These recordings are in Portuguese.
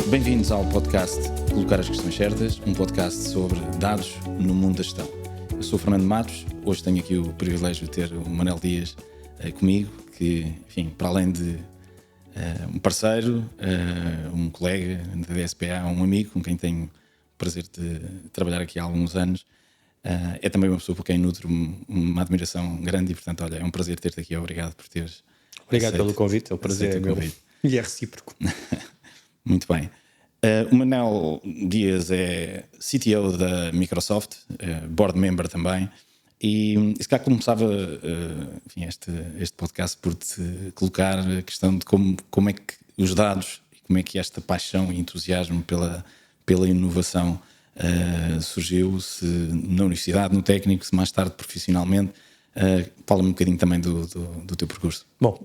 Bem-vindos ao podcast Colocar as Questões Certas, um podcast sobre dados no mundo da gestão. Eu sou o Fernando Matos, hoje tenho aqui o privilégio de ter o Manel Dias comigo, que, enfim, para além de um parceiro, um colega da DSPA, um amigo com quem tenho o prazer de trabalhar aqui há alguns anos, é também uma pessoa por quem nutro uma admiração grande e, portanto, olha, é um prazer ter-te aqui. Obrigado por teres Obrigado pelo convite, é um prazer é meu e é recíproco. Muito bem. O Manel Dias é CTO da Microsoft, board member também, e se calhar começava enfim, este podcast por te colocar a questão de como é que os dados e como é que esta paixão e entusiasmo pela inovação surgiu, se na universidade, no técnico, se mais tarde profissionalmente. Fala-me um bocadinho também do teu percurso. Bom,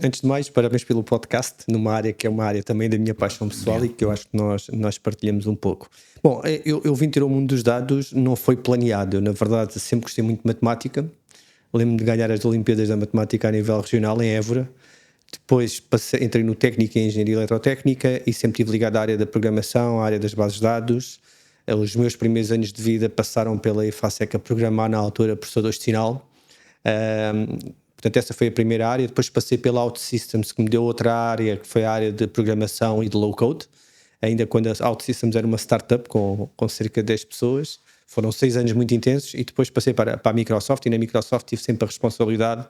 antes de mais, parabéns pelo podcast, numa área que é uma área também da minha paixão pessoal e que eu acho que nós partilhamos um pouco. Bom, eu vim ter o mundo dos dados, não foi planeado. Eu, na verdade, sempre gostei muito de matemática. Lembro-me de ganhar as Olimpíadas da Matemática a nível regional em Évora. Depois entrei no técnico em Engenharia Eletrotécnica e sempre estive ligado à área da programação, à área das bases de dados. Os meus primeiros anos de vida passaram pela EFASEC a programar, na altura, processadores de sinal. Portanto, essa foi a primeira área. Depois passei pela OutSystems, que me deu outra área, que foi a área de programação e de low-code, ainda quando a OutSystems era uma startup com cerca de 10 pessoas. Foram 6 anos muito intensos e depois passei para a Microsoft, e na Microsoft tive sempre a responsabilidade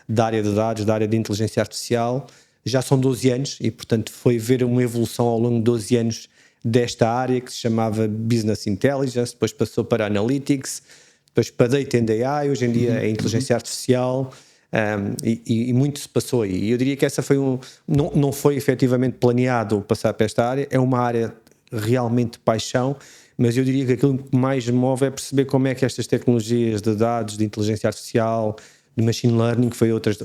da área de dados, da área de inteligência artificial. Já são 12 anos e, portanto, foi ver uma evolução ao longo de 12 anos desta área, que se chamava Business Intelligence, depois passou para Analytics, depois para Data and AI, hoje em dia é inteligência artificial, e muito se passou aí. E eu diria que essa foi não foi efetivamente planeado passar para esta área, é uma área realmente de paixão, mas eu diria que aquilo que mais me move é perceber como é que estas tecnologias de dados, de inteligência artificial, de machine learning, que foi outros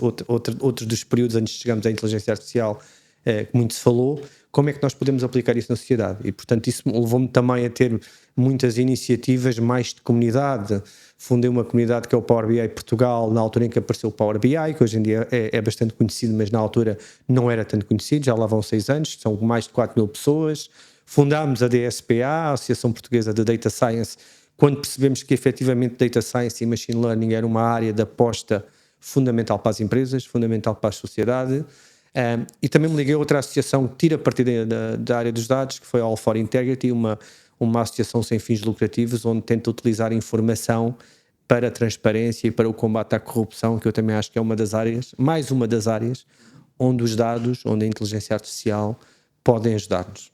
dos períodos antes de chegarmos à inteligência artificial, que muito se falou, como é que nós podemos aplicar isso na sociedade. E, portanto, isso levou-me também a ter muitas iniciativas mais de comunidade. Fundei uma comunidade que é o Power BI Portugal, na altura em que apareceu o Power BI, que hoje em dia é bastante conhecido, mas na altura não era tanto conhecido, já lá vão 6 anos, são mais de 4.000 pessoas. Fundámos a DSPA, a Associação Portuguesa de Data Science, quando percebemos que efetivamente Data Science e Machine Learning era uma área de aposta fundamental para as empresas, fundamental para a sociedade. E também me liguei a outra associação que tira partido da área dos dados, que foi a All for Integrity, uma associação sem fins lucrativos, onde tenta utilizar informação para a transparência e para o combate à corrupção, que eu também acho que é mais uma das áreas onde os dados, onde a inteligência artificial podem ajudar-nos.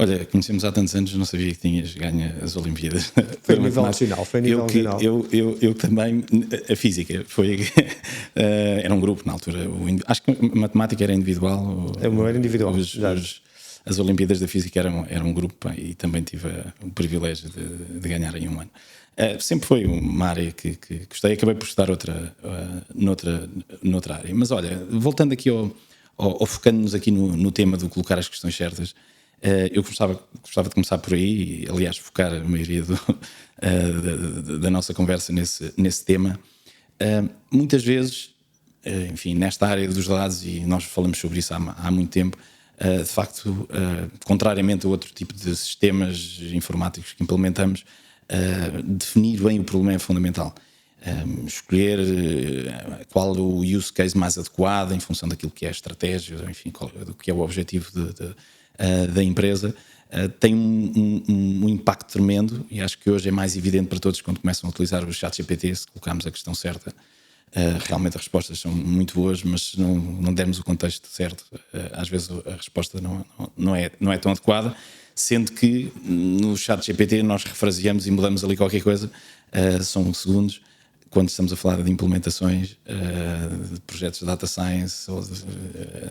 Olha, conhecemos há tantos anos, não sabia que tinhas ganho as Olimpíadas. Foi a nível nacional, Eu também, a física, era um grupo na altura, acho que a matemática era individual. Era individual, as Olimpíadas da Física eram um grupo, e também tive o privilégio de ganhar em um ano. Sempre foi uma área que gostei, acabei por estudar noutra área. Mas olha, voltando aqui focando-nos aqui no tema do colocar as questões certas, eu gostava de começar por aí, e, aliás, focar a maioria da nossa conversa nesse tema. Muitas vezes, enfim, nesta área dos dados, e nós falamos sobre isso há muito tempo, de facto, contrariamente a outro tipo de sistemas informáticos que implementamos, definir bem o problema é fundamental. Escolher qual o use case mais adequado em função daquilo que é a estratégia, enfim, do que é o objetivo da empresa, tem um impacto tremendo, e acho que hoje é mais evidente para todos quando começam a utilizar o ChatGPT. Se colocarmos a questão certa, realmente as respostas são muito boas, mas se não dermos o contexto certo, às vezes a resposta não é tão adequada, sendo que no ChatGPT nós refraseamos e mudamos ali qualquer coisa, são segundos. Quando estamos a falar de implementações de projetos de data science ou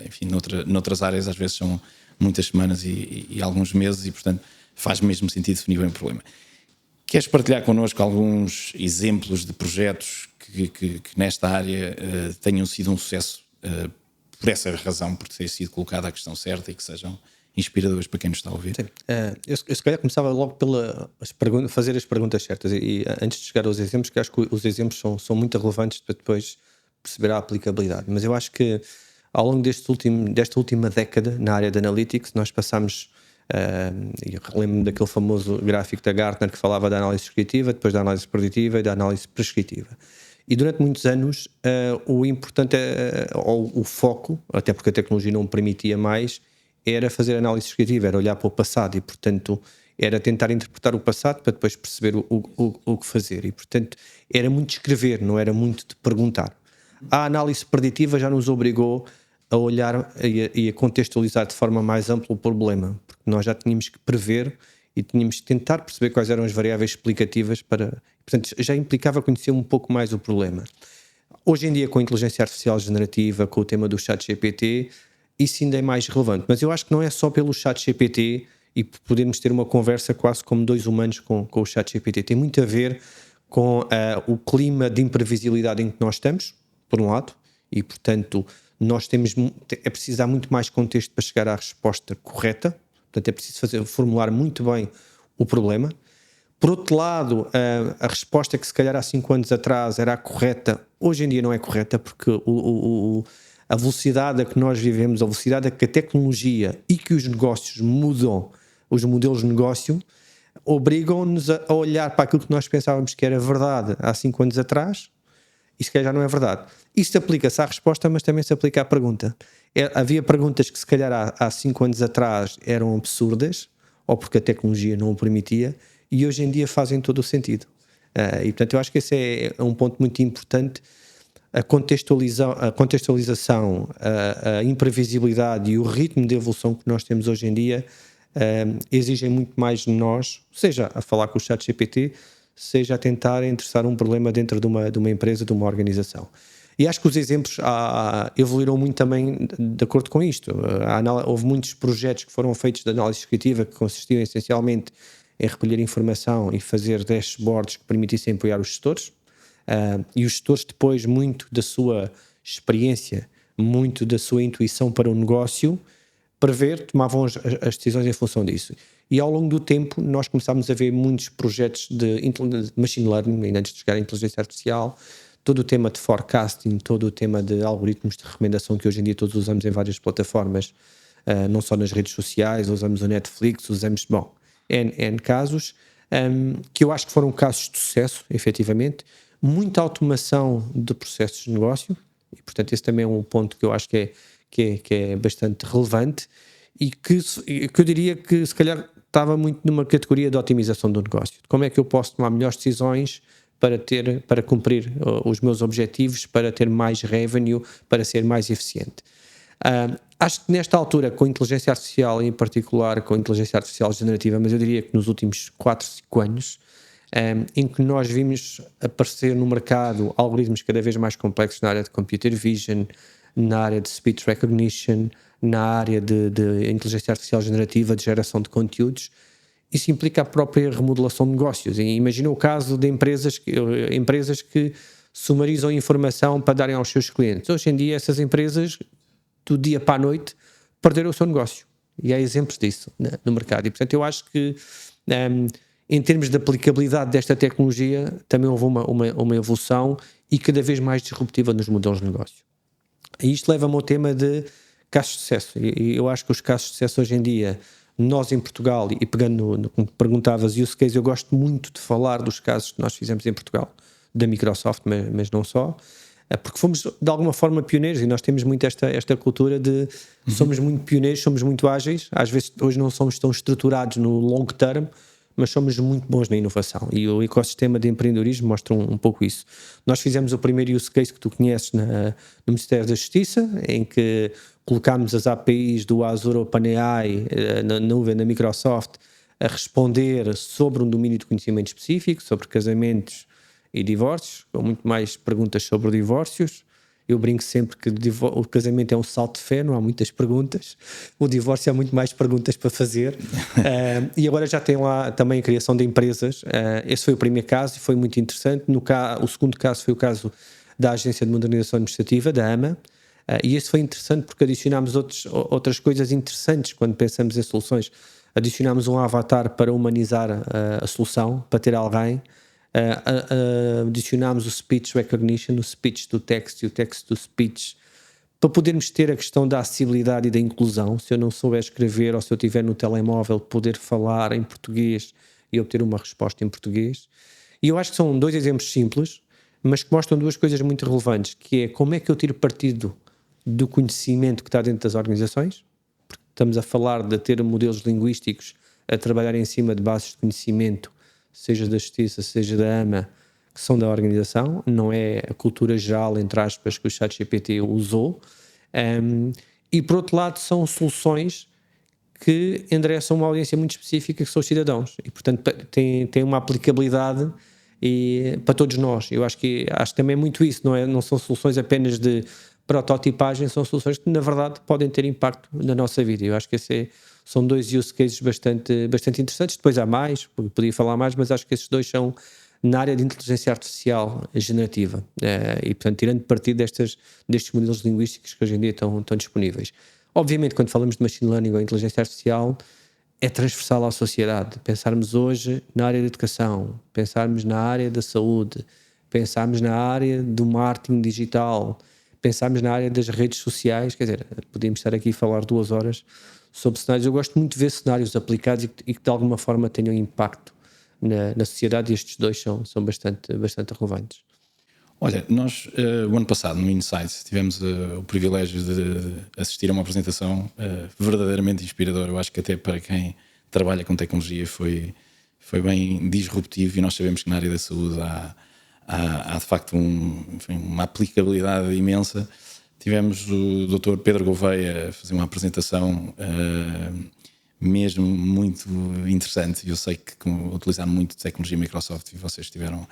enfim, noutras áreas, às vezes são muitas semanas e alguns meses, e portanto faz mesmo sentido definir bem o problema. Queres partilhar connosco alguns exemplos de projetos que nesta área tenham sido um sucesso por essa razão, por ter sido colocada a questão certa, e que sejam inspiradores para quem nos está a ouvir? Sim. Eu se calhar começava logo fazer as perguntas certas, e antes de chegar aos exemplos, que acho que os exemplos são muito relevantes para depois perceber a aplicabilidade. Mas eu acho que ao longo desta última década na área de Analytics, nós passámos, e relembro-me daquele famoso gráfico da Gartner que falava da análise descritiva, depois da análise preditiva e da análise prescritiva. E durante muitos anos o importante, ou o foco, até porque a tecnologia não permitia mais, era fazer análise descritiva, era olhar para o passado e, portanto, era tentar interpretar o passado para depois perceber o que fazer. E, portanto, era muito escrever, não era muito de perguntar. A análise preditiva já nos obrigou a olhar e a contextualizar de forma mais ampla o problema, porque nós já tínhamos que prever e tínhamos que tentar perceber quais eram as variáveis explicativas portanto, já implicava conhecer um pouco mais o problema. Hoje em dia, com a inteligência artificial generativa, com o tema do ChatGPT, isso ainda é mais relevante. Mas eu acho que não é só pelo ChatGPT e podemos ter uma conversa quase como dois humanos com o ChatGPT. Tem muito a ver com o clima de imprevisibilidade em que nós estamos, por um lado, e, portanto, é preciso dar muito mais contexto para chegar à resposta correta. Portanto, é preciso formular muito bem o problema. Por outro lado, a resposta que se calhar há 5 anos atrás era a correta, hoje em dia não é correta, porque a velocidade a que nós vivemos, a velocidade a que a tecnologia e que os negócios mudam, os modelos de negócio, obrigam-nos a olhar para aquilo que nós pensávamos que era verdade há 5 anos atrás, e se calhar já não é verdade. Isto aplica-se à resposta, mas também se aplica à pergunta. Havia perguntas que se calhar há 5 anos atrás eram absurdas, ou porque a tecnologia não o permitia, e hoje em dia fazem todo o sentido. E portanto eu acho que esse é um ponto muito importante. A contextualização, a imprevisibilidade e o ritmo de evolução que nós temos hoje em dia exigem muito mais de nós, seja a falar com o ChatGPT, seja a tentar endereçar um problema dentro de uma empresa, de uma organização. E acho que os exemplos evoluíram muito também de acordo com isto. Houve muitos projetos que foram feitos de análise descritiva que consistiam essencialmente em recolher informação e fazer dashboards que permitissem apoiar os gestores. E os gestores, depois, muito da sua experiência, muito da sua intuição para o negócio, tomavam as decisões em função disso. E ao longo do tempo nós começámos a ver muitos projetos de machine learning, ainda antes de chegar à inteligência artificial, todo o tema de forecasting, todo o tema de algoritmos de recomendação que hoje em dia todos usamos em várias plataformas, não só nas redes sociais, usamos o Netflix, usamos, N casos, que eu acho que foram casos de sucesso, efetivamente, muita automação de processos de negócio, e portanto esse também é um ponto que eu acho que é bastante relevante e que eu diria que se calhar estava muito numa categoria de otimização do negócio. Como é que eu posso tomar melhores decisões para cumprir os meus objetivos, para ter mais revenue, para ser mais eficiente. Acho que nesta altura, com a inteligência artificial, em particular com a inteligência artificial generativa, mas eu diria que nos últimos 4, 5 anos, em que nós vimos aparecer no mercado algoritmos cada vez mais complexos na área de computer vision, na área de speech recognition, na área de inteligência artificial generativa, de geração de conteúdos, isso implica a própria remodelação de negócios. E imagina o caso de empresas que sumarizam informação para darem aos seus clientes. Hoje em dia essas empresas, do dia para a noite, perderam o seu negócio. E há exemplos disso no mercado. E portanto eu acho que em termos de aplicabilidade desta tecnologia também houve uma evolução e cada vez mais disruptiva nos modelos de negócio. E isto leva-me ao tema de casos de sucesso. E eu acho que os casos de sucesso hoje em dia, nós em Portugal, e pegando no que perguntavas, use case, eu gosto muito de falar dos casos que nós fizemos em Portugal, da Microsoft, mas não só, porque fomos de alguma forma pioneiros e nós temos muito esta cultura de somos muito pioneiros, somos muito ágeis, às vezes hoje não somos tão estruturados no long term, mas somos muito bons na inovação e o ecossistema de empreendedorismo mostra um pouco isso. Nós fizemos o primeiro use case que tu conheces no Ministério da Justiça, em que colocámos as APIs do Azure OpenAI na nuvem da Microsoft a responder sobre um domínio de conhecimento específico, sobre casamentos e divórcios, com muito mais perguntas sobre divórcios. Eu brinco sempre que o casamento é um salto de fé, não há muitas perguntas. O divórcio há muito mais perguntas para fazer. E agora já tem lá também a criação de empresas. Esse foi o primeiro caso e foi muito interessante. O segundo caso foi o caso da Agência de Modernização Administrativa, da AMA. E esse foi interessante porque adicionámos outras coisas interessantes quando pensamos em soluções. Adicionámos um avatar para humanizar a solução, para ter alguém. Adicionámos o speech recognition, o speech do text e o text do speech, para podermos ter a questão da acessibilidade e da inclusão. Se eu não souber escrever ou se eu estiver no telemóvel, poder falar em português e obter uma resposta em português. E eu acho que são 2 exemplos simples, mas que mostram 2 coisas muito relevantes, que é como é que eu tiro partido do conhecimento que está dentro das organizações, porque estamos a falar de ter modelos linguísticos a trabalhar em cima de bases de conhecimento, seja da justiça, seja da AMA, que são da organização, não é a cultura geral, entre aspas, que o ChatGPT usou. E por outro lado são soluções que endereçam uma audiência muito específica, que são os cidadãos, e portanto tem uma aplicabilidade para todos nós. Eu acho que também é muito isso, não são soluções apenas de prototipagem, são soluções que na verdade podem ter impacto na nossa vida. Eu acho que são 2 use cases bastante interessantes. Depois há mais, podia falar mais, mas acho que esses 2 são na área de inteligência artificial generativa, e portanto tirando partido destes modelos linguísticos que hoje em dia estão disponíveis. Obviamente, quando falamos de machine learning ou inteligência artificial, é transversal à sociedade. Pensarmos hoje na área da educação, pensarmos na área da saúde, pensarmos na área do marketing digital, pensarmos na área das redes sociais, quer dizer, podíamos estar aqui a falar 2 horas sobre cenários. Eu gosto muito de ver cenários aplicados e que de alguma forma tenham impacto na sociedade, e estes 2 são bastante relevantes. Olha, nós o ano passado no Insights tivemos o privilégio de assistir a uma apresentação verdadeiramente inspiradora. Eu acho que até para quem trabalha com tecnologia foi bem disruptivo, e nós sabemos que na área da saúde há de facto uma aplicabilidade imensa. Tivemos o Dr. Pedro Gouveia a fazer uma apresentação mesmo muito interessante. Eu sei que utilizaram muito tecnologia Microsoft e vocês estiveram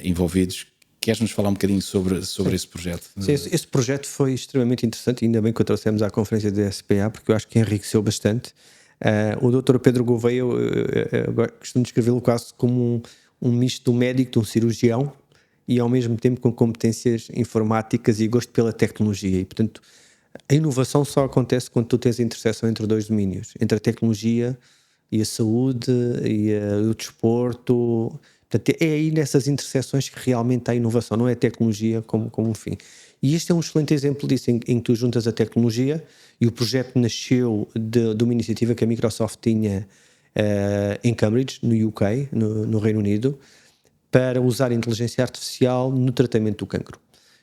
envolvidos. Queres-nos falar um bocadinho sobre esse projeto? Sim, esse projeto foi extremamente interessante, ainda bem que o trouxemos à conferência da SPA, porque eu acho que enriqueceu bastante. O Dr. Pedro Gouveia, eu costumo descrevê-lo quase como um misto de um médico, de um cirurgião, e ao mesmo tempo com competências informáticas e gosto pela tecnologia. E portanto, a inovação só acontece quando tu tens a interseção entre 2 domínios, entre a tecnologia e a saúde e o desporto. Portanto, é aí nessas interseções que realmente há inovação, não é a tecnologia como um fim. E este é um excelente exemplo disso, em que tu juntas a tecnologia, e o projeto nasceu de uma iniciativa que a Microsoft tinha em Cambridge, no UK, no Reino Unido, para usar a inteligência artificial no tratamento do cancro.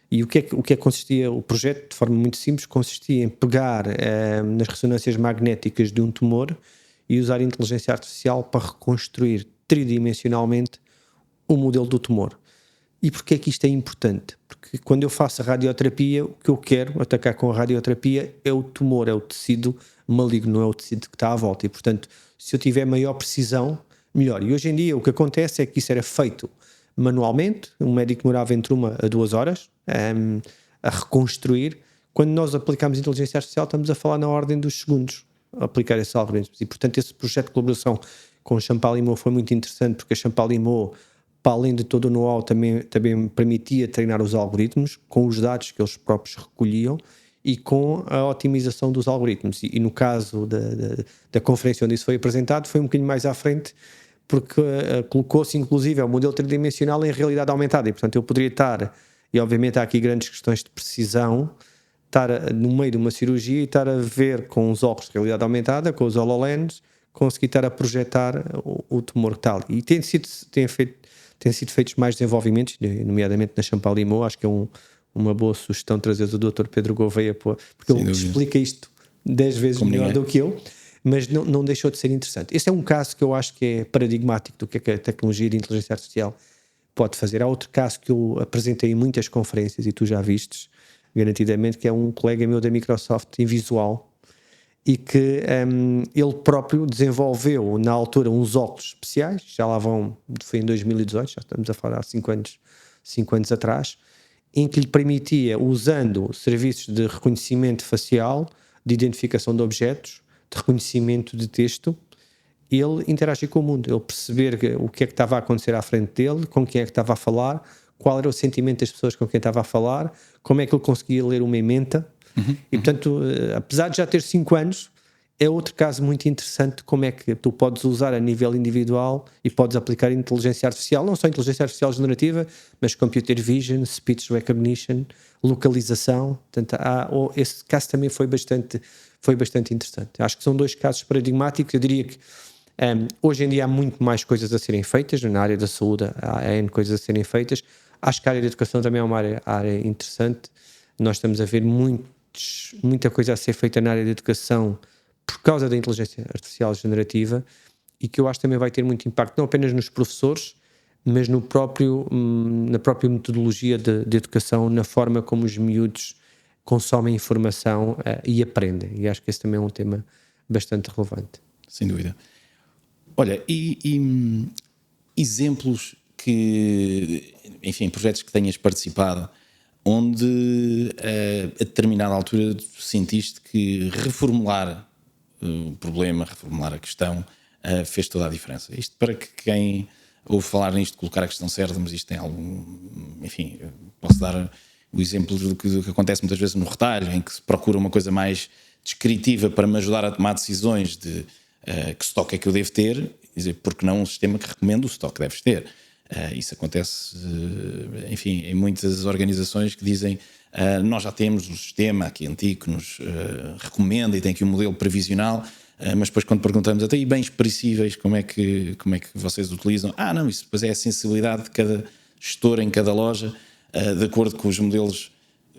E o que é que consistia o projeto? De forma muito simples, consistia em pegar nas ressonâncias magnéticas de um tumor e usar a inteligência artificial para reconstruir tridimensionalmente o modelo do tumor. E porquê é que isto é importante? Porque quando eu faço a radioterapia, o que eu quero atacar com a radioterapia é o tumor, é o tecido maligno, não é o tecido que está à volta. E portanto, se eu tiver maior precisão, melhor. E hoje em dia o que acontece é que isso era feito manualmente, um médico demorava entre 1 a 2 horas a reconstruir. Quando nós aplicamos inteligência artificial, estamos a falar na ordem dos segundos a aplicar esses algoritmos. E portanto esse projeto de colaboração com a Champalimau foi muito interessante, porque a Champalimau, para além de todo o know-how, também permitia treinar os algoritmos com os dados que eles próprios recolhiam e com a otimização dos algoritmos. E no caso da conferência onde isso foi apresentado, foi um bocadinho mais à frente, porque colocou-se inclusive o modelo tridimensional em realidade aumentada, e portanto eu poderia estar, e obviamente há aqui grandes questões de precisão, estar no meio de uma cirurgia e estar a ver com os óculos de realidade aumentada, com os HoloLens, conseguir estar a projetar o tumor que está ali. E têm sido feitos mais desenvolvimentos, nomeadamente na Champalimau. Acho que é uma boa sugestão trazer o Dr. Pedro Gouveia, porque ele explica isto 10 vezes melhor do que eu, mas não deixou de ser interessante. Esse é um caso que eu acho que é paradigmático do que é que a tecnologia de inteligência artificial pode fazer. Há outro caso que eu apresentei em muitas conferências e tu já vistes, garantidamente, que é um colega meu da Microsoft em visual, e que ele próprio desenvolveu na altura uns óculos especiais, já lá foi em 2018, já estamos a falar há 5 anos atrás, em que lhe permitia, usando serviços de reconhecimento facial, de identificação de objetos, de reconhecimento de texto, ele interagir com o mundo, ele perceber o que é que estava a acontecer à frente dele, com quem é que estava a falar, qual era o sentimento das pessoas com quem estava a falar, como é que ele conseguia ler uma ementa. E portanto, apesar de já ter 5 anos, é outro caso muito interessante de como é que tu podes usar a nível individual e podes aplicar inteligência artificial, não só inteligência artificial generativa, mas computer vision, speech recognition, localização. Portanto, esse caso também foi bastante interessante. Acho que são dois casos paradigmáticos. Eu diria que hoje em dia há muito mais coisas a serem feitas, na área da saúde há N coisas a serem feitas. Acho que a área da educação também é uma área interessante. Nós estamos a ver muita coisa a ser feita na área da educação por causa da inteligência artificial generativa, e que eu acho que também vai ter muito impacto não apenas nos professores, mas na própria metodologia de educação, na forma como os miúdos consomem informação e aprendem. E acho que esse também é um tema bastante relevante. Sem dúvida. Olha, e exemplos que, enfim, projetos que tenhas participado, onde a determinada altura sentiste que reformular o problema, reformular a questão, fez toda a diferença. Isto para que quem ouve falar nisto, colocar a questão certa, mas isto tem algum... Enfim, posso dar o exemplo do que acontece muitas vezes no retalho, em que se procura uma coisa mais descritiva para me ajudar a tomar decisões de que estoque é que eu devo ter, e dizer, porque não um sistema que recomenda o estoque que deves ter. Isso acontece, enfim, em muitas organizações que dizem nós já temos um sistema aqui antigo que nos recomenda e tem aqui um modelo previsional, mas depois quando perguntamos até aí bens perecíveis, como é que vocês utilizam? Não, isso depois é a sensibilidade de cada gestor em cada loja, de acordo com os modelos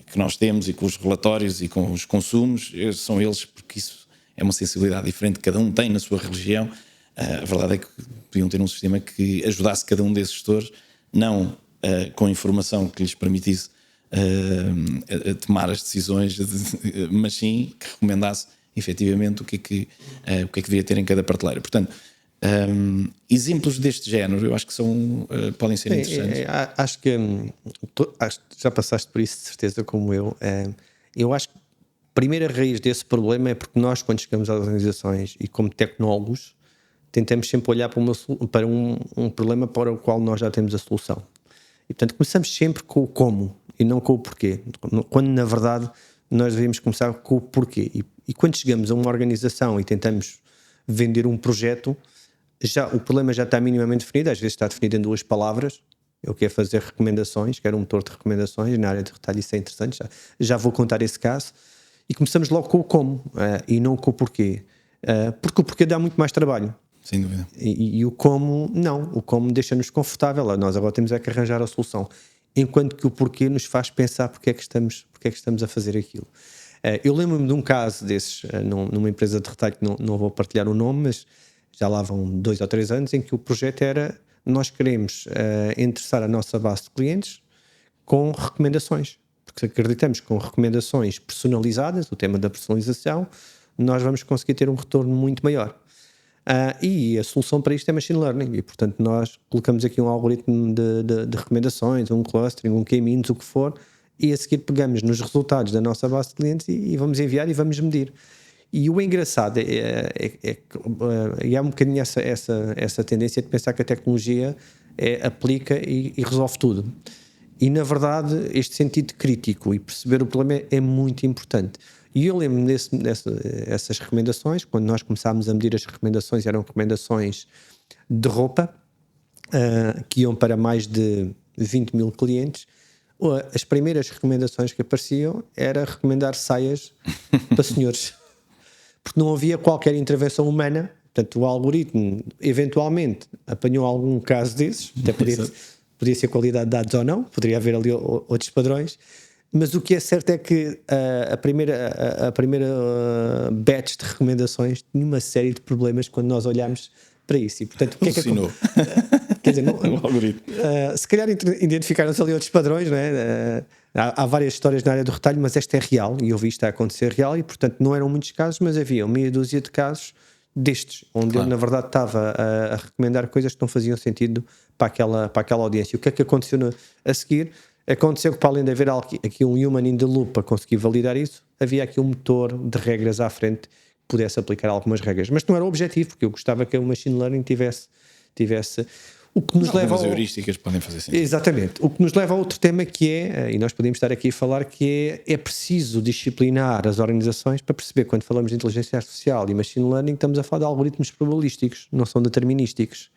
que nós temos e com os relatórios e com os consumos, são eles, porque isso é uma sensibilidade diferente que cada um tem na sua religião. A verdade é que podiam ter um sistema que ajudasse cada um desses gestores, não com informação que lhes permitisse a tomar as decisões, mas sim que recomendasse efetivamente o que é que devia ter em cada prateleira. Portanto, exemplos deste género eu acho que podem ser interessantes. Acho que já passaste por isso de certeza como eu. Eu acho que a primeira raiz desse problema é porque nós, quando chegamos às organizações e como tecnólogos, tentamos sempre olhar para um problema para o qual nós já temos a solução. E, portanto, começamos sempre com o como e não com o porquê. Quando, na verdade, nós devemos começar com o porquê. E quando chegamos a uma organização e tentamos vender um projeto, o problema já está minimamente definido. Às vezes está definido em 2 palavras. Eu quero fazer recomendações, quero um motor de recomendações. Na área de retalho isso é interessante. Já vou contar esse caso. E começamos logo com o como e não com o porquê. Porque o porquê dá muito mais trabalho. Sem dúvida. E o como, não. O como deixa-nos confortável. Nós agora temos que arranjar a solução. Enquanto que o porquê nos faz pensar porque é que estamos a fazer aquilo. Eu lembro-me de um caso desses numa empresa de retalho que não vou partilhar o nome, mas já lá vão 2 ou 3 anos, em que o projeto era: nós queremos interessar a nossa base de clientes com recomendações. Porque acreditamos que com recomendações personalizadas, o tema da personalização, nós vamos conseguir ter um retorno muito maior. E a solução para isto é machine learning, e portanto nós colocamos aqui um algoritmo de recomendações, um clustering, um k-means, o que for, e a seguir pegamos nos resultados da nossa base de clientes e vamos enviar e vamos medir. E o engraçado é um bocadinho essa tendência de pensar que a tecnologia aplica e resolve tudo. E na verdade este sentido crítico e perceber o problema é muito importante. E eu lembro-me dessas recomendações, quando nós começámos a medir as recomendações, eram recomendações de roupa, que iam para mais de 20 mil clientes. As primeiras recomendações que apareciam era recomendar saias para senhores, porque não havia qualquer intervenção humana. Portanto, o algoritmo eventualmente apanhou algum caso desses, até podia ser qualidade de dados ou não, poderia haver ali outros padrões. Mas o que é certo é que a primeira batch de recomendações tinha uma série de problemas quando nós olhámos para isso. E, portanto, o que é que quer dizer, o algoritmo. Se calhar identificaram-se ali outros padrões, não é? Há várias histórias na área do retalho, mas esta é real e eu vi isto a acontecer real, e portanto não eram muitos casos, mas havia meia dúzia de casos destes, onde eu na verdade estava a recomendar coisas que não faziam sentido para aquela audiência. O que é que aconteceu a seguir? Aconteceu que, para além de haver aqui um human in the loop para conseguir validar isso, havia aqui um motor de regras à frente que pudesse aplicar algumas regras. Mas não era o objetivo, porque eu gostava que o machine learning tivesse. O que nos leva Algumas heurísticas podem fazer sentido. Exatamente. O que nos leva a outro tema que é, e nós podemos estar aqui a falar, que é preciso disciplinar as organizações para perceber, quando falamos de inteligência artificial e machine learning, estamos a falar de algoritmos probabilísticos, não são determinísticos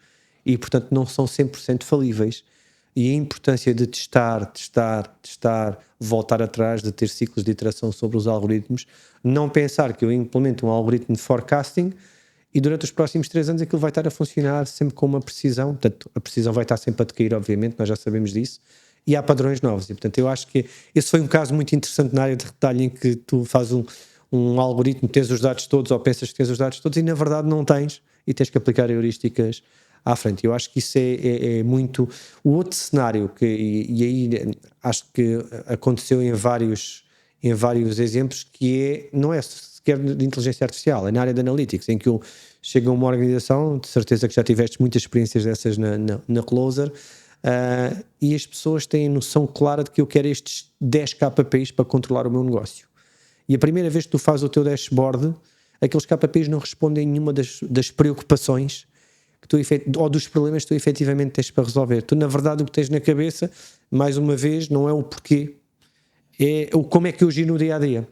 e, portanto, não são 100% falíveis. E a importância de testar, voltar atrás, de ter ciclos de iteração sobre os algoritmos, não pensar que eu implemento um algoritmo de forecasting e durante os próximos 3 anos aquilo vai estar a funcionar sempre com uma precisão, portanto a precisão vai estar sempre a decair, obviamente, nós já sabemos disso, e há padrões novos, e portanto eu acho que esse foi um caso muito interessante na área de retalho em que tu fazes um algoritmo, tens os dados todos ou pensas que tens os dados todos e na verdade não tens e tens que aplicar heurísticas à frente. Eu acho que isso é muito... O outro cenário, e aí acho que aconteceu em vários exemplos, que não é sequer de inteligência artificial, é na área de analytics, em que eu chego a uma organização, de certeza que já tiveste muitas experiências dessas na Closer, e as pessoas têm noção clara de que eu quero estes 10 KPIs para controlar o meu negócio. E a primeira vez que tu fazes o teu dashboard, aqueles KPIs não respondem a nenhuma das preocupações ou dos problemas que tu efetivamente tens para resolver. Tu, na verdade, o que tens na cabeça, mais uma vez, não é o porquê, é o como é que eu giro no dia-a-dia.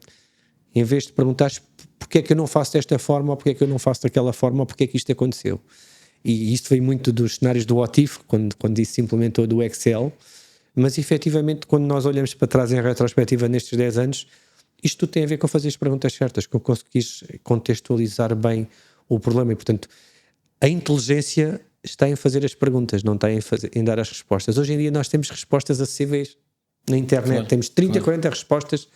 Em vez de perguntares porque é que eu não faço desta forma, ou porque é que eu não faço daquela forma, ou porque é que isto aconteceu. E isto veio muito dos cenários do What If, quando isso se implementou do Excel, mas efetivamente, quando nós olhamos para trás em retrospectiva nestes 10 anos, isto tudo tem a ver com fazer as perguntas certas, com conseguires contextualizar bem o problema e, portanto, a inteligência está em fazer as perguntas, não está em dar as respostas. Hoje em dia nós temos respostas acessíveis na internet, claro, temos 30, 40 respostas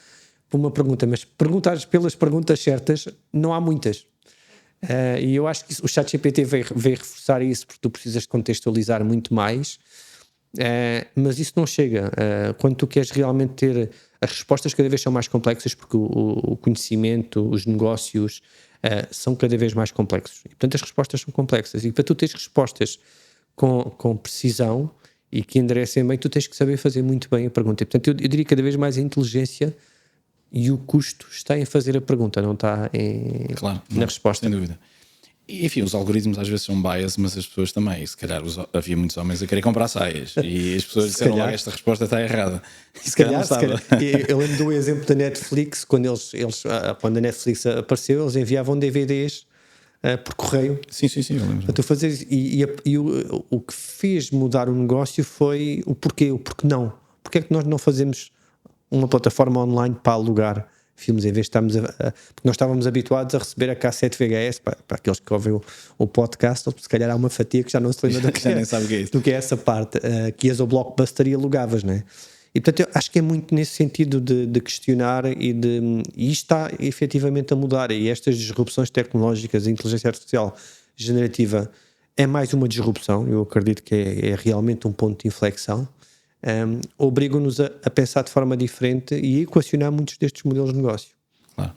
por uma pergunta, mas perguntar pelas perguntas certas não há muitas. E eu acho que o ChatGPT veio reforçar isso, porque tu precisas contextualizar muito mais, mas isso não chega. Quando tu queres realmente ter as respostas, cada vez são mais complexas, porque o conhecimento, os negócios são cada vez mais complexos. E, portanto, as respostas são complexas. E para tu teres respostas com precisão e que enderecem bem, tu tens que saber fazer muito bem a pergunta. E, portanto, eu diria que cada vez mais a inteligência e o custo está em fazer a pergunta, não está na resposta. Sem dúvida. E, enfim, os algoritmos às vezes são bias, mas as pessoas também. Se calhar havia muitos homens a querer comprar saias e as pessoas disseram logo esta resposta está errada. Se calhar. Eu lembro do exemplo da Netflix, quando a Netflix apareceu, eles enviavam DVDs por correio. Sim, eu lembro. Para tu fazeres, e o que fez mudar o negócio foi o porquê, o porquê não. Porquê é que nós não fazemos uma plataforma online para alugar filmes, em vez de estarmos porque nós estávamos habituados a receber a cassete VHS, para aqueles que ouvem o podcast, ou se calhar há uma fatia que já não se lembra do que é essa parte, que ias ao Blockbuster e alugavas, não é? E portanto eu acho que é muito nesse sentido de questionar e isto está efetivamente a mudar, e estas disrupções tecnológicas, a inteligência artificial generativa é mais uma disrupção, eu acredito que é realmente um ponto de inflexão. Obrigam-nos a pensar de forma diferente e a equacionar muitos destes modelos de negócio. Claro.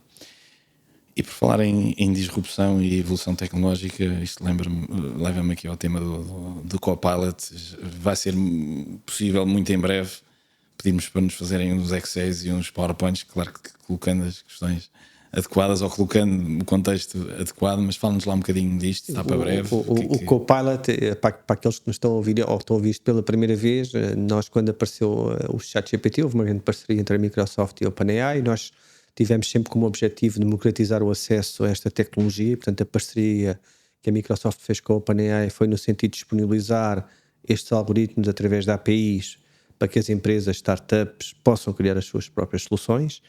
E por falar em disrupção e evolução tecnológica, isto leva-me aqui ao tema do Copilot. Vai ser possível muito em breve pedirmos para nos fazerem uns Excels e uns PowerPoints, claro que colocando as questões adequadas ou colocando o contexto adequado, mas fala-nos lá um bocadinho disto, está para breve. O Copilot, para aqueles que nos estão a ouvir ou estão a ouvir isto pela primeira vez, nós quando apareceu o ChatGPT, houve uma grande parceria entre a Microsoft e a OpenAI, e nós tivemos sempre como objetivo democratizar o acesso a esta tecnologia, portanto a parceria que a Microsoft fez com a OpenAI foi no sentido de disponibilizar estes algoritmos através de APIs para que as empresas, startups, possam criar as suas próprias soluções.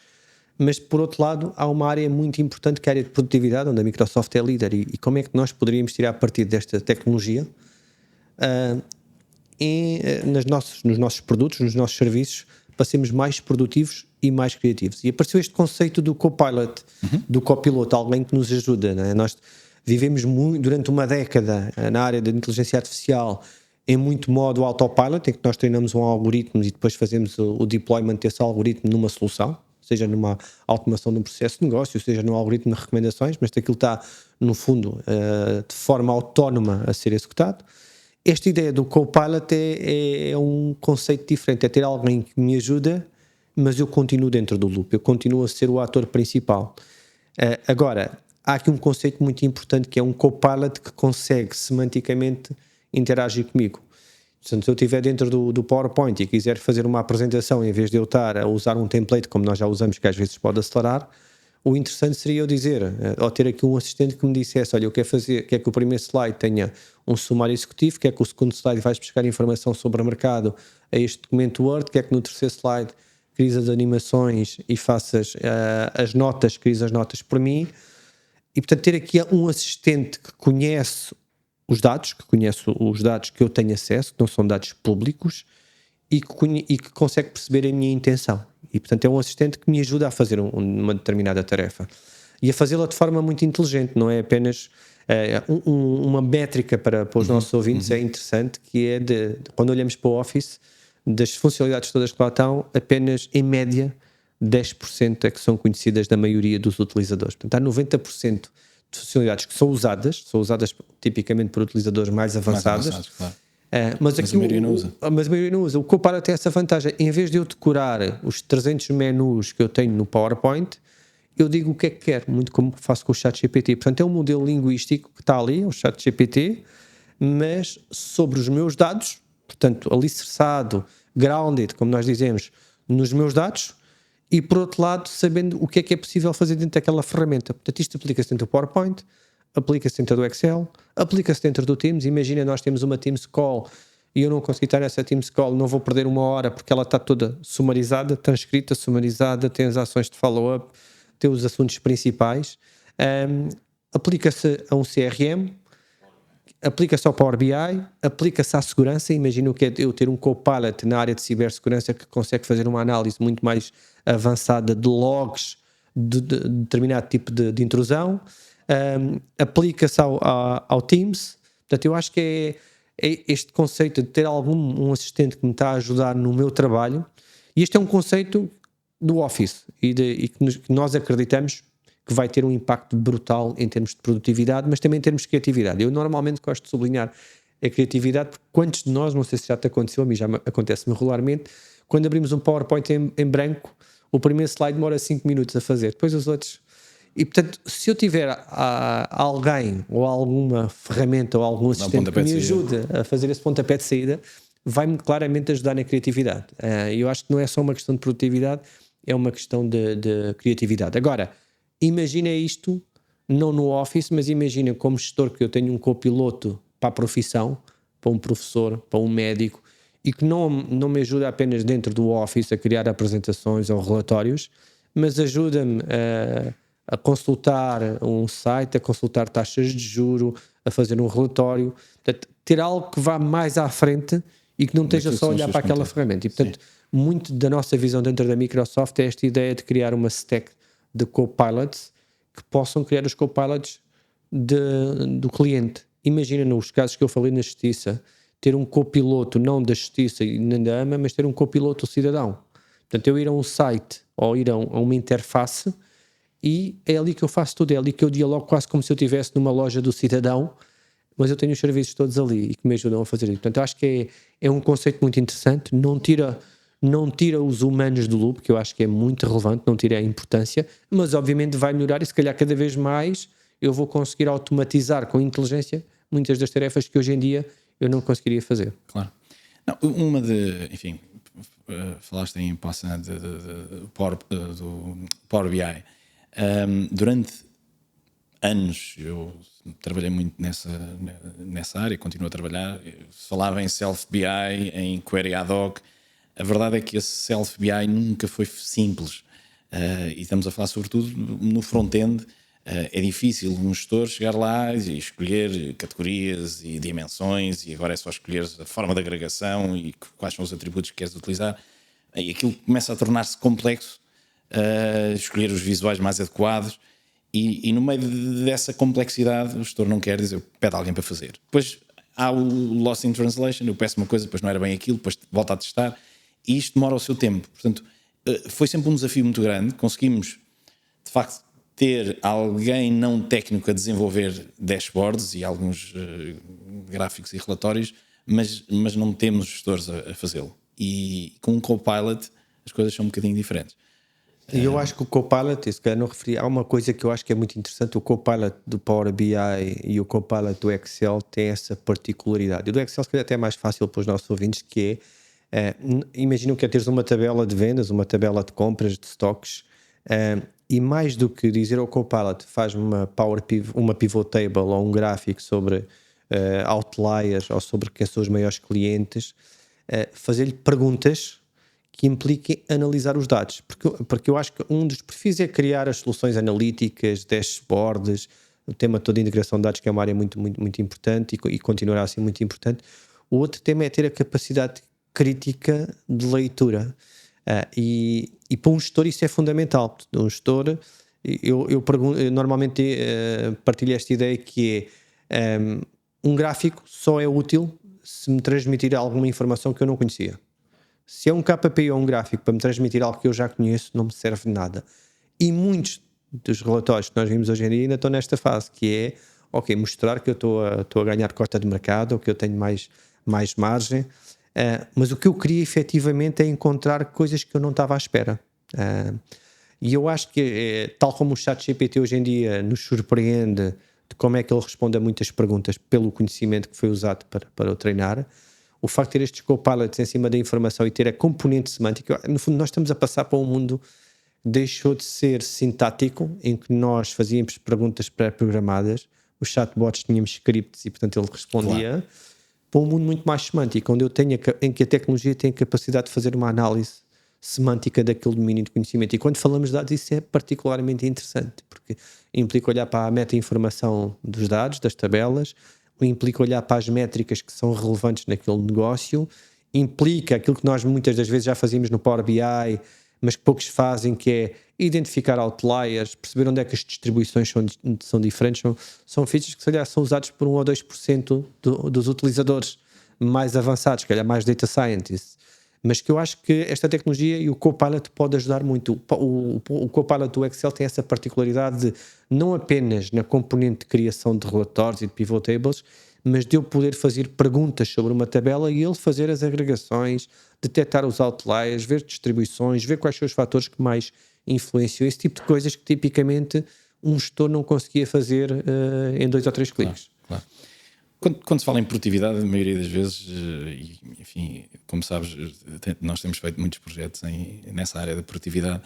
Mas, por outro lado, há uma área muito importante que é a área de produtividade, onde a Microsoft é líder. E como é que nós poderíamos tirar partido desta tecnologia nos nossos produtos, nos nossos serviços, para sermos mais produtivos e mais criativos. E apareceu este conceito do Copilot, do copiloto, alguém que nos ajuda, não é? Nós vivemos durante uma década na área da inteligência artificial em muito modo autopilot, em que nós treinamos um algoritmo e depois fazemos o deployment desse algoritmo numa solução, seja numa automação de um processo de negócio, seja num algoritmo de recomendações, mas aquilo está, no fundo, de forma autónoma a ser executado. Esta ideia do Copilot é um conceito diferente, é ter alguém que me ajuda, mas eu continuo dentro do loop, eu continuo a ser o ator principal. Agora, há aqui um conceito muito importante que é um Copilot que consegue semanticamente interagir comigo. Se eu estiver dentro do PowerPoint e quiser fazer uma apresentação, em vez de eu estar a usar um template como nós já usamos, que às vezes pode acelerar, o interessante seria eu dizer, ou ter aqui um assistente que me dissesse: olha, eu quero que o primeiro slide tenha um sumário executivo, quer que o segundo slide vais buscar informação sobre o mercado a este documento Word, quer que no terceiro slide cries as animações e faças as notas, cries as notas por mim. E portanto ter aqui um assistente que conhece os dados que eu tenho acesso, que não são dados públicos, e que consegue perceber a minha intenção. E portanto é um assistente que me ajuda a fazer uma determinada tarefa e a fazê-la de forma muito inteligente, não é apenas uma métrica para os nossos ouvintes. É interessante que é quando olhamos para o Office, das funcionalidades todas que lá estão, apenas em média 10% é que são conhecidas da maioria dos utilizadores. Portanto, há 90% de funcionalidades que são usadas tipicamente por utilizadores mais avançados, claro. Mas a maioria não usa. Mas a maioria não usa. O Copilot tem essa vantagem. Em vez de eu decorar os 300 menus que eu tenho no PowerPoint, eu digo o que é que quero, muito como faço com o ChatGPT. Portanto, é um modelo linguístico que está ali, o ChatGPT, mas sobre os meus dados, portanto, alicerçado, grounded, como nós dizemos, nos meus dados, e por outro lado, sabendo o que é possível fazer dentro daquela ferramenta. Portanto, isto aplica-se dentro do PowerPoint, aplica-se dentro do Excel, aplica-se dentro do Teams. Imagina, nós temos uma Teams Call e eu não consegui estar nessa Teams Call, não vou perder uma hora porque ela está toda sumarizada, transcrita, sumarizada, tem as ações de follow-up, tem os assuntos principais. Aplica-se a um CRM, aplica-se ao Power BI, aplica-se à segurança. Imagina o que é eu ter um Copilot na área de cibersegurança que consegue fazer uma análise muito mais avançada de logs de determinado tipo de intrusão. Aplica-se ao Teams. Portanto, eu acho que é este conceito de ter um assistente que me está a ajudar no meu trabalho, e este é um conceito do Office e que nós acreditamos que vai ter um impacto brutal em termos de produtividade, mas também em termos de criatividade. Eu normalmente gosto de sublinhar a criatividade, porque quantos de nós, não sei se já te aconteceu, a mim já acontece-me regularmente, quando abrimos um PowerPoint em branco, o primeiro slide demora 5 minutos a fazer, depois os outros. E portanto, se eu tiver alguém ou alguma ferramenta ou algum assistente que me ajude a fazer esse pontapé de saída, vai-me claramente ajudar na criatividade. Eu acho que não é só uma questão de produtividade, é uma questão de criatividade. Agora, imagina isto, não no Office, mas imagina como gestor que eu tenho um copiloto para a profissão, para um professor, para um médico, e que não me ajuda apenas dentro do Office a criar apresentações ou relatórios, mas ajuda-me a consultar um site, a consultar taxas de juro, a fazer um relatório. Portanto, ter algo que vá mais à frente e que não esteja só a olhar para aquela ferramenta. E portanto, muito da nossa visão dentro da Microsoft é esta ideia de criar uma stack de copilots que possam criar os copilots do cliente. Imagina, nos casos que eu falei na justiça, ter um copiloto não da justiça e nem da AMA, mas ter um copiloto cidadão. Portanto, eu ir a um site ou ir a uma interface, e é ali que eu faço tudo, é ali que eu dialogo quase como se eu estivesse numa loja do cidadão, mas eu tenho os serviços todos ali e que me ajudam a fazer isso. Portanto, eu acho que é um conceito muito interessante, não tira os humanos do loop, que eu acho que é muito relevante, não tira a importância, mas obviamente vai melhorar e se calhar cada vez mais eu vou conseguir automatizar com inteligência muitas das tarefas que hoje em dia eu não conseguiria fazer. Claro. Não, enfim, falaste em passando do Power BI. Durante anos eu trabalhei muito nessa área, continuo a trabalhar. Falava em Self-BI, em Query Ad Hoc. A verdade é que esse Self-BI nunca foi simples. E estamos a falar sobretudo no front-end. É difícil um gestor chegar lá e escolher categorias e dimensões, e agora é só escolher a forma de agregação e quais são os atributos que queres utilizar. E aquilo começa a tornar-se complexo, escolher os visuais mais adequados, e no meio dessa complexidade o gestor não quer dizer, pede alguém para fazer. Depois há o loss in translation, eu peço uma coisa, depois não era bem aquilo, depois volta a testar, e isto demora o seu tempo. Portanto, foi sempre um desafio muito grande. Conseguimos, de facto, ter alguém não técnico a desenvolver dashboards e alguns gráficos e relatórios, mas não temos gestores a fazê-lo. E com um Copilot as coisas são um bocadinho diferentes. E eu acho que o Copilot, se calhar não referi, há uma coisa que eu acho que é muito interessante: o Copilot do Power BI e o Copilot do Excel têm essa particularidade. E do Excel, se calhar, até é mais fácil para os nossos ouvintes, que imaginam que é teres uma tabela de vendas, uma tabela de compras, de stocks, e mais do que dizer ao Copilot, faz-me uma pivot table ou um gráfico sobre outliers ou sobre quem são os maiores clientes, fazer-lhe perguntas que impliquem analisar os dados, porque eu acho que um dos perfis é criar as soluções analíticas, dashboards, o tema todo de integração de dados, que é uma área muito, muito, muito importante e continuará a ser muito importante. O outro tema é ter a capacidade crítica de leitura, e para um gestor isso é fundamental. Um gestor, eu normalmente partilho esta ideia que é um gráfico só é útil se me transmitir alguma informação que eu não conhecia. Se é um KPI ou um gráfico para me transmitir algo que eu já conheço, não me serve de nada. E muitos dos relatórios que nós vimos hoje em dia ainda estão nesta fase, que é, ok, mostrar que eu estou a ganhar cota de mercado, ou que eu tenho mais margem, mas o que eu queria efetivamente é encontrar coisas que eu não estava à espera. E eu acho que, tal como o ChatGPT hoje em dia nos surpreende de como é que ele responde a muitas perguntas pelo conhecimento que foi usado para o treinar, o facto de ter estes copilots em cima da informação e ter a componente semântica, no fundo nós estamos a passar para um mundo que deixou de ser sintático, em que nós fazíamos perguntas pré-programadas, os chatbots tínhamos scripts e portanto ele respondia, claro, para um mundo muito mais semântico, onde em que a tecnologia tem a capacidade de fazer uma análise semântica daquele domínio de conhecimento. E quando falamos de dados, isso é particularmente interessante, porque implica olhar para a meta-informação dos dados, das tabelas, implica olhar para as métricas que são relevantes naquele negócio, implica aquilo que nós muitas das vezes já fazíamos no Power BI, mas que poucos fazem, que é identificar outliers, perceber onde é que as distribuições são diferentes. São features que, se calhar, são usados por 1 ou 2% dos utilizadores mais avançados, se calhar mais data scientists, mas que eu acho que esta tecnologia e o Copilot pode ajudar muito. O Copilot do Excel tem essa particularidade de não apenas na componente de criação de relatórios e de pivot tables, mas de eu poder fazer perguntas sobre uma tabela e ele fazer as agregações, detectar os outliers, ver distribuições, ver quais são os fatores que mais influenciam, esse tipo de coisas que tipicamente um gestor não conseguia fazer em 2 ou 3 cliques. Claro. Quando se fala em produtividade, a maioria das vezes, e, enfim, como sabes, nós temos feito muitos projetos nessa área da produtividade,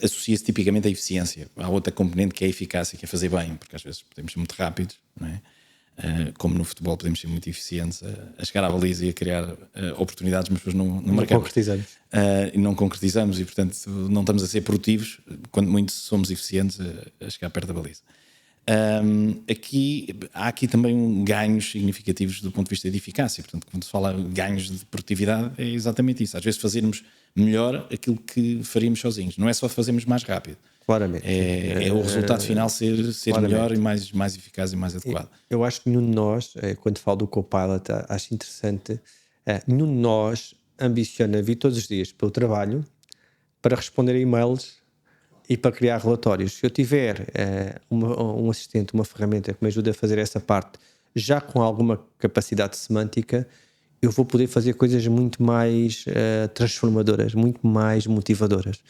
associa-se tipicamente à eficiência. Há outra componente que é a eficácia, que é fazer bem, porque às vezes podemos ser muito rápidos, não é? Como no futebol podemos ser muito eficientes a chegar à baliza e a criar oportunidades, mas depois não marcamos. Concretizamos. E não concretizamos e, portanto, não estamos a ser produtivos, quando muito somos eficientes a chegar perto da baliza. Há aqui também ganhos significativos do ponto de vista de eficácia. Portanto, quando se fala de ganhos de produtividade, é exatamente isso. Às vezes fazermos melhor aquilo que faríamos sozinhos. Não é só fazermos mais rápido. Claramente. É o resultado final ser melhor e mais eficaz e mais adequado. Eu acho que nenhum de nós, quando falo do Copilot, acho interessante, nenhum de nós ambiciona vir todos os dias para o trabalho para responder a e-mails e para criar relatórios. Se eu tiver um assistente, uma ferramenta que me ajude a fazer essa parte, já com alguma capacidade semântica, eu vou poder fazer coisas muito mais transformadoras, muito mais motivadoras.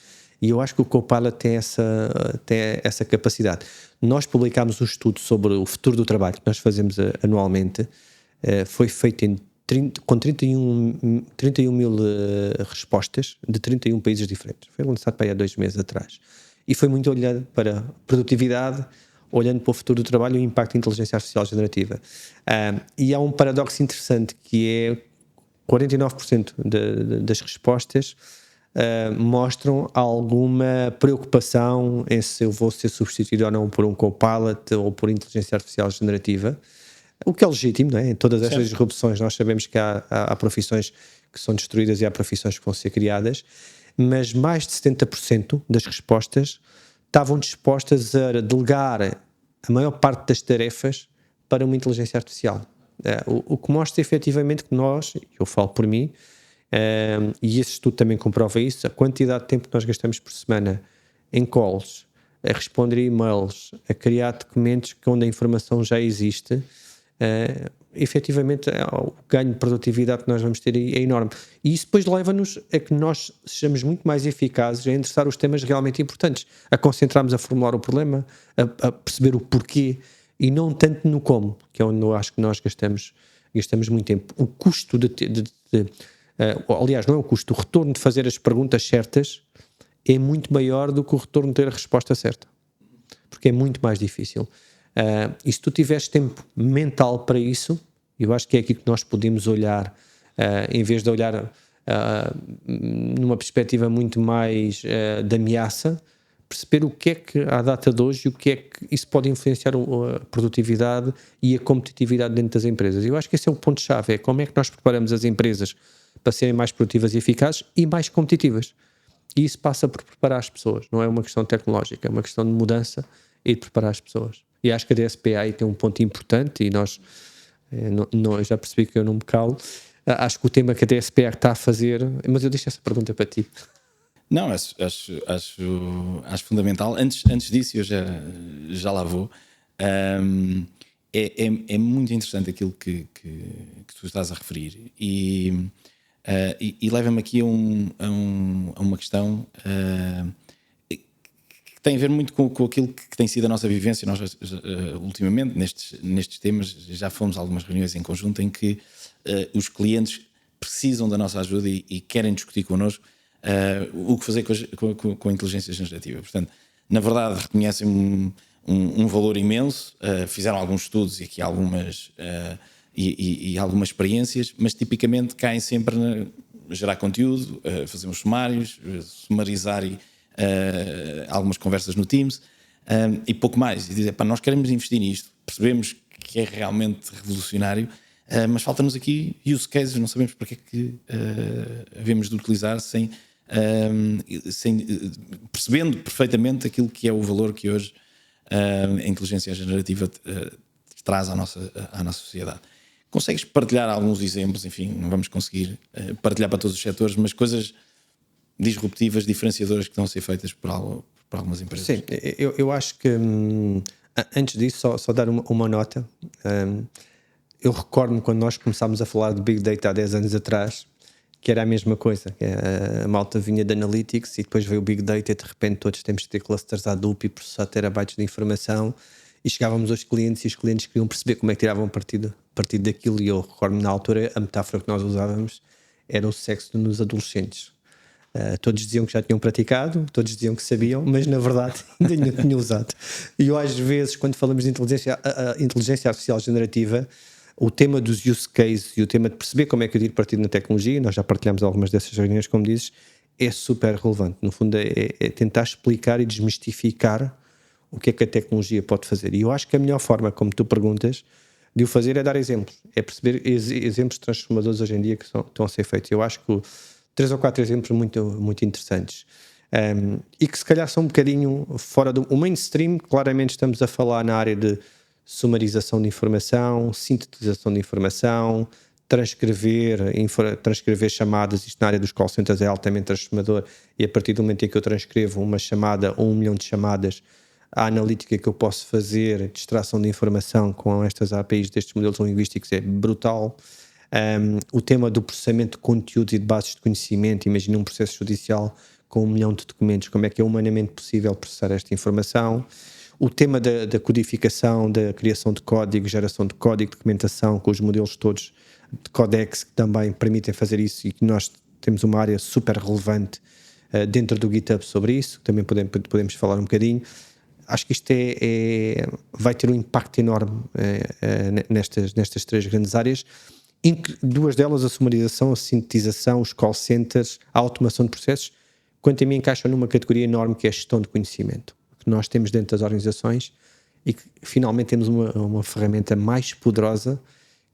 E eu acho que o Copilot tem essa capacidade. Nós publicámos um estudo sobre o futuro do trabalho que nós fazemos anualmente. Foi feito com 31 mil respostas de 31 países diferentes. Foi lançado para aí há 2 meses atrás. E foi muito olhando para produtividade, olhando para o futuro do trabalho e o impacto da inteligência artificial generativa. E há um paradoxo interessante, que é 49% das respostas mostram alguma preocupação em se eu vou ser substituído ou não por um Copilot ou por inteligência artificial generativa, o que é legítimo, não é? Em todas estas disrupções nós sabemos que há profissões que são destruídas e há profissões que vão ser criadas, mas mais de 70% das respostas estavam dispostas a delegar a maior parte das tarefas para uma inteligência artificial. O que mostra efetivamente que nós, eu falo por mim, e esse estudo também comprova isso, a quantidade de tempo que nós gastamos por semana em calls, a responder a e-mails, a criar documentos onde a informação já existe, efetivamente o ganho de produtividade que nós vamos ter aí é enorme. E isso depois leva-nos a que nós sejamos muito mais eficazes a endereçar os temas realmente importantes, a concentrarmos a formular o problema, a perceber o porquê e não tanto no como, que é onde eu acho que nós gastamos muito tempo. O custo aliás, não é o custo, o retorno de fazer as perguntas certas é muito maior do que o retorno de ter a resposta certa, porque é muito mais difícil. E se tu tiveres tempo mental para isso, eu acho que é aqui que nós podemos olhar, em vez de olhar numa perspectiva muito mais de ameaça, perceber o que é que à data de hoje, o que é que isso pode influenciar a produtividade e a competitividade dentro das empresas. Eu acho que esse é o ponto-chave, é como é que nós preparamos as empresas para serem mais produtivas e eficazes e mais competitivas. E isso passa por preparar as pessoas, não é uma questão tecnológica, é uma questão de mudança e de preparar as pessoas. E acho que a DSP aí tem um ponto importante e nós, eu já percebi que eu não me calo, acho que o tema que a DSP está a fazer, mas eu deixo essa pergunta para ti. Não, acho fundamental. Antes disso, eu já lá vou. É muito interessante aquilo que tu estás a referir e leva-me aqui a uma questão que tem a ver muito com aquilo que tem sido a nossa vivência. Nós, ultimamente, nestes temas, já fomos a algumas reuniões em conjunto em que os clientes precisam da nossa ajuda e querem discutir connosco o que fazer com a inteligência generativa. Portanto, na verdade, reconhecem um valor imenso, fizeram alguns estudos e aqui algumas experiências, mas tipicamente caem sempre a gerar conteúdo, fazer uns sumários, sumarizar algumas conversas no Teams e pouco mais. E dizer, nós queremos investir nisto, percebemos que é realmente revolucionário, mas falta-nos aqui use cases, não sabemos para que é que havemos de utilizar sem percebendo perfeitamente aquilo que é o valor que hoje a inteligência generativa traz à nossa sociedade. Consegues partilhar alguns exemplos? Enfim, não vamos conseguir partilhar para todos os setores, mas coisas disruptivas, diferenciadoras que estão a ser feitas por algumas empresas. Sim, eu acho que antes disso, só dar uma nota. Eu recordo-me quando nós começámos a falar de Big Data há 10 anos atrás, que era a mesma coisa. A malta vinha de Analytics e depois veio o Big Data e de repente todos temos de ter clusters Hadoop e processar terabytes de informação e chegávamos aos clientes e os clientes queriam perceber como é que tiravam partido daquilo e eu recordo-me na altura a metáfora que nós usávamos era o sexo nos adolescentes. Todos diziam que já tinham praticado, todos diziam que sabiam, mas na verdade ainda não tinham usado. E eu às vezes quando falamos de inteligência artificial generativa, o tema dos use cases e o tema de perceber como é que eu tiro partido na tecnologia, nós já partilhamos algumas dessas reuniões, como dizes, é super relevante. No fundo é tentar explicar e desmistificar o que é que a tecnologia pode fazer. E eu acho que a melhor forma, como tu perguntas, de o fazer é dar exemplos, é perceber exemplos transformadores hoje em dia que estão a ser feitos. Eu acho que 3 ou 4 exemplos muito, muito interessantes e que se calhar são um bocadinho fora do mainstream. Claramente estamos a falar na área de sumarização de informação, sintetização de informação, transcrever chamadas. Isto na área dos call centers é altamente transformador e a partir do momento em que eu transcrevo uma chamada ou 1 milhão de chamadas, a analítica que eu posso fazer de extração de informação com estas APIs destes modelos linguísticos é brutal. O tema do processamento de conteúdos e de bases de conhecimento, imagina um processo judicial com 1 milhão de documentos, como é que é humanamente possível processar esta informação. O tema da codificação, da criação de código, geração de código, documentação, com os modelos todos de Codex que também permitem fazer isso e que nós temos uma área super relevante dentro do GitHub sobre isso, também podemos falar um bocadinho. Acho que isto vai ter um impacto enorme nestas 3 grandes áreas, duas delas, a sumarização, a sintetização, os call centers, a automação de processos, quanto a mim encaixam numa categoria enorme que é a gestão de conhecimento, que nós temos dentro das organizações e que finalmente temos uma ferramenta mais poderosa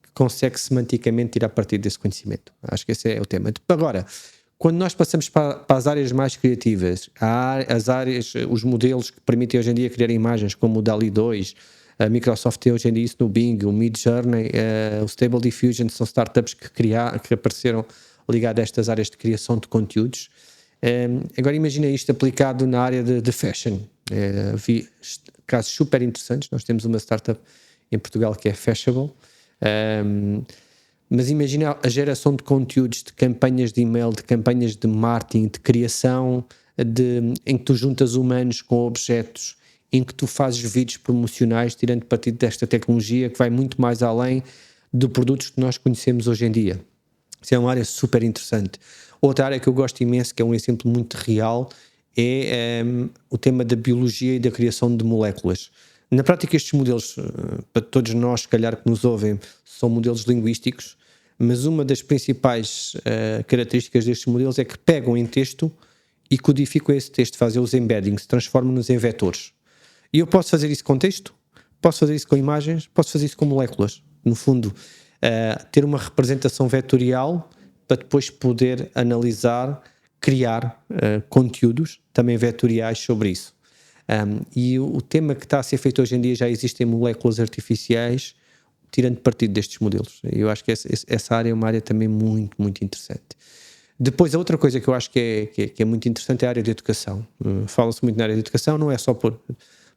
que consegue semanticamente tirar partido desse conhecimento. Acho que esse é o tema. Agora, quando nós passamos para as áreas mais criativas, as áreas, os modelos que permitem hoje em dia criar imagens, como o DALL-E 2, a Microsoft tem hoje em dia isso no Bing, o Midjourney, o Stable Diffusion, são startups que apareceram ligadas a estas áreas de criação de conteúdos. Agora imagina isto aplicado na área de fashion. Vi casos super interessantes. Nós temos uma startup em Portugal que é Fashable, Mas imagina a geração de conteúdos, de campanhas de e-mail, de campanhas de marketing, de criação, em que tu juntas humanos com objetos, em que tu fazes vídeos promocionais tirando partido desta tecnologia que vai muito mais além de produtos que nós conhecemos hoje em dia. Isso é uma área super interessante. Outra área que eu gosto imenso, que é um exemplo muito real, é o tema da biologia e da criação de moléculas. Na prática, estes modelos, para todos nós, se calhar que nos ouvem, são modelos linguísticos, mas uma das principais características destes modelos é que pegam em texto e codificam esse texto, fazem os embeddings, transformam-nos em vetores. E eu posso fazer isso com texto, posso fazer isso com imagens, posso fazer isso com moléculas. No fundo, ter uma representação vetorial para depois poder analisar, criar conteúdos também vetoriais sobre isso. E o tema que está a ser feito hoje em dia, já existem moléculas artificiais tirando partido destes modelos. Eu acho que essa área é uma área também muito, muito interessante. Depois, a outra coisa que eu acho que é muito interessante é a área de educação. Fala-se muito na área de educação, não é só por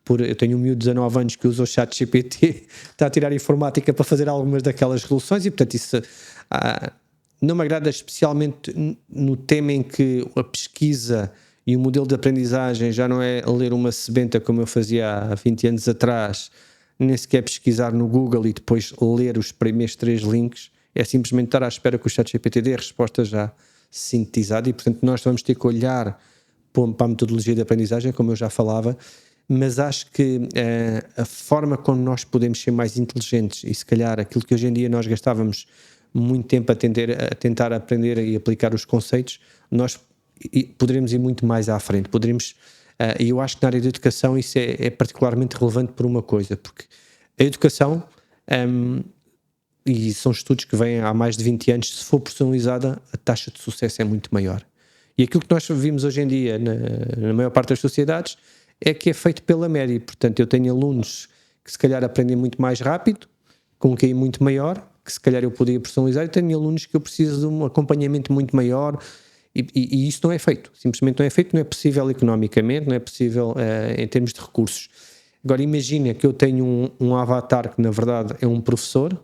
eu tenho um miúdo de 19 anos que usa o ChatGPT, está a tirar informática para fazer algumas daquelas resoluções e, portanto, isso não me agrada especialmente no tema em que a pesquisa e o modelo de aprendizagem já não é ler uma sebenta como eu fazia há 20 anos atrás, nem sequer pesquisar no Google e depois ler os primeiros 3 links, é simplesmente estar à espera que o ChatGPT dê a resposta já sintetizada e, portanto, nós vamos ter que olhar para a metodologia de aprendizagem, como eu já falava, mas acho que a forma como nós podemos ser mais inteligentes e se calhar aquilo que hoje em dia nós gastávamos muito tempo a tentar aprender e aplicar os conceitos, nós poderemos ir muito mais à frente, e eu acho que na área da educação isso é particularmente relevante por uma coisa, porque a educação, e são estudos que vêm há mais de 20 anos, se for personalizada, a taxa de sucesso é muito maior. E aquilo que nós vimos hoje em dia na maior parte das sociedades é que é feito pela média. Portanto, eu tenho alunos que se calhar aprendem muito mais rápido, com um QI muito maior, que se calhar eu podia personalizar, e tenho alunos que eu preciso de um acompanhamento muito maior, e isso não é feito. Simplesmente não é feito, não é possível economicamente, não é possível em termos de recursos. Agora imagina que eu tenho um avatar que na verdade é um professor,